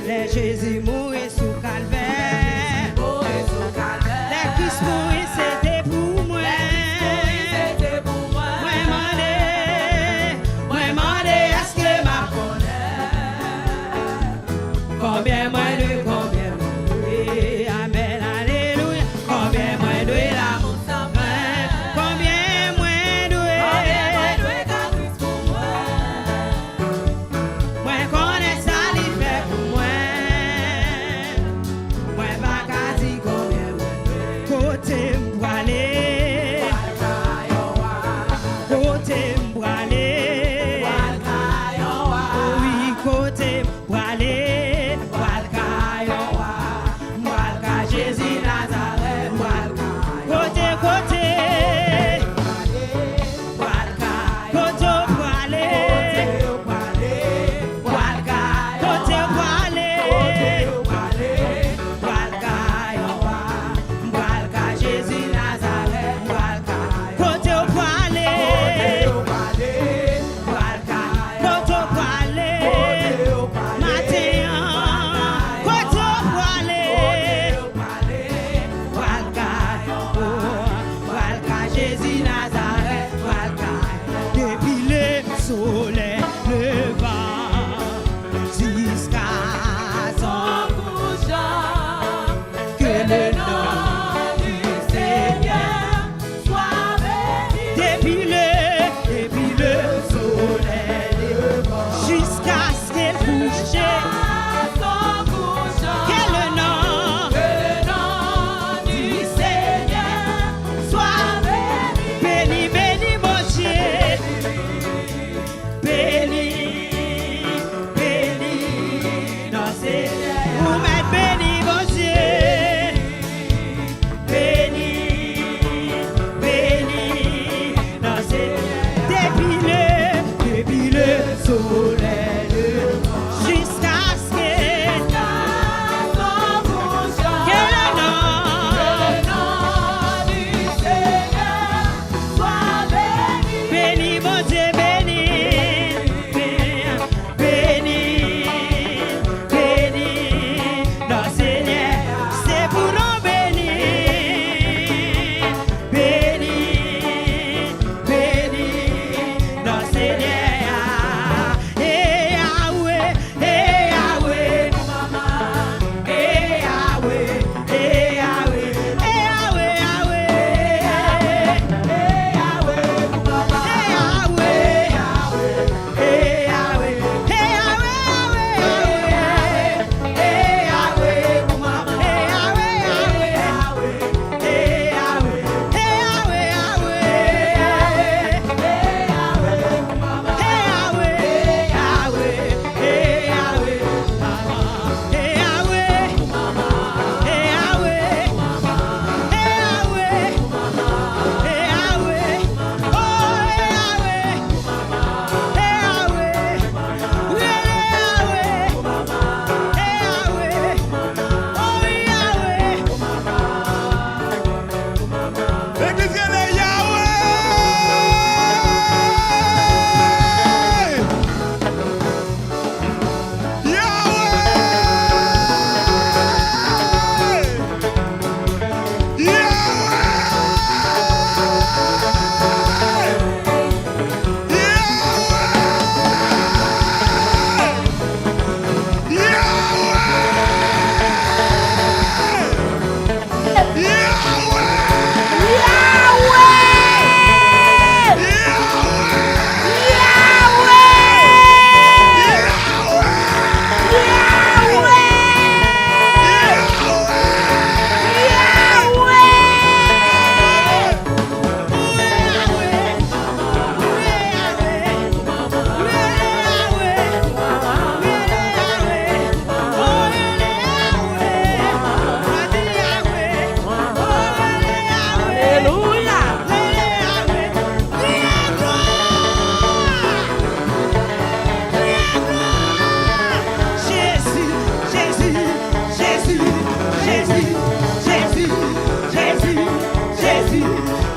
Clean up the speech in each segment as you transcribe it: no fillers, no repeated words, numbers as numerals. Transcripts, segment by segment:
Les Jésus mourit sous calvaire. Les Christ mourit c'était pour moi. Moi demandé est-ce que m'a connaît? Combien moi de combien moi de amen alléluia. Combien moi de l'amour sans fin. Combien moi de quand Christ pour moi. Moi connais ça li fait pour moi. Moi pas qu'à dire combien moi de côté pour aller. Côté pour aller. Oui côté pour aller. Walka Jésus Nazareth. Côté côté. Walka côté pour aller. Walka côté pour aller. Walka Jésus Nazareth. Côté pour aller. Walka côté pour aller. Matin côté pour aller. Walka Jésus Nazareth. Depuis le soleil levant jusqu'à son couchant, que le nom du Seigneur soit béni. Depuis le soleil levant jusqu'à ce qu'il couche, que le nom du Seigneur soit béni. Béni mon Dieu. Béni non Seigneur. Vous m'êtes béni mon Dieu. Béni non Seigneur. Depuis le soleil levant jusqu'à ce que le nom du Seigneur soit béni. Béni mon Dieu, béni non Seigneur, c'est pour nous bénir. Béni non Seigneur. Eh Yahweh, maman. Eh Yahweh, Yahweh,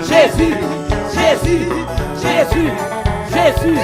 Jésus, Jésus, Jésus, Jésus.